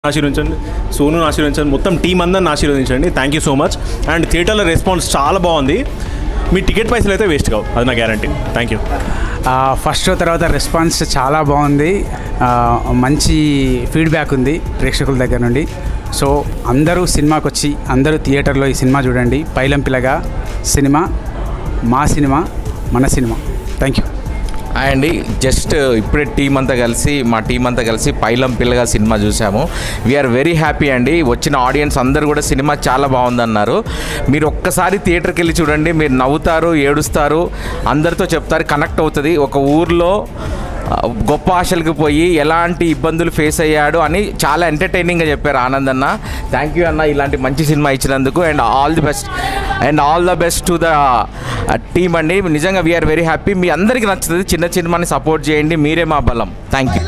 ఆశీర్వదించండి, సోనుని ఆశీర్వదించండి, మొత్తం టీం అందరిని ఆశీర్వదించండి. Thank you so much. And థియేటర్లో రెస్పాన్స్ చాలా బాగుంది. మీ టికెట్ పైసలు అయితే వేస్ట్ కావు, అది నా guarantee. Thank you. First show తర్వాత రెస్పాన్స్ చాలా బాగుంది. మంచి ఫీడ్బ్యాక్ ఉంది ప్రేక్షకుల దగ్గర నుండి. సో అందరూ సినిమాకి వచ్చి అందరూ థియేటర్లో ఈ సినిమా చూడండి. పైలం పిల్లగా సినిమా, మా సినిమా, మన సినిమా. Thank you. అండి జస్ట్ ఇప్పుడే మా టీం అంతా కలిసి పైలం పిల్లగా సినిమా చూసాము. వీఆర్ వెరీ హ్యాపీ అండి. వచ్చిన ఆడియన్స్ అందరూ కూడా సినిమా చాలా బాగుందన్నారు. మీరు ఒక్కసారి థియేటర్కి వెళ్ళి చూడండి, మీరు నవ్వుతారు, ఏడుస్తారు, అందరితో చెప్తారు, కనెక్ట్ అవుతుంది. ఒక ఊర్లో గొప్ప ఆశలకు పోయి ఎలాంటి ఇబ్బందులు ఫేస్ అయ్యాడు అని చాలా ఎంటర్టైనింగ్గా చెప్పారు ఆనంద్ అన్న. థ్యాంక్ యూ అన్న, ఇలాంటి మంచి సినిమా ఇచ్చినందుకు. And all the best to the team అండి. నిజంగా వీఆర్ వెరీ హ్యాపీ. మీ అందరికీ నచ్చుతుంది. చిన్న సినిమాని సపోర్ట్ చేయండి, మీరే మా బలం. Thank you.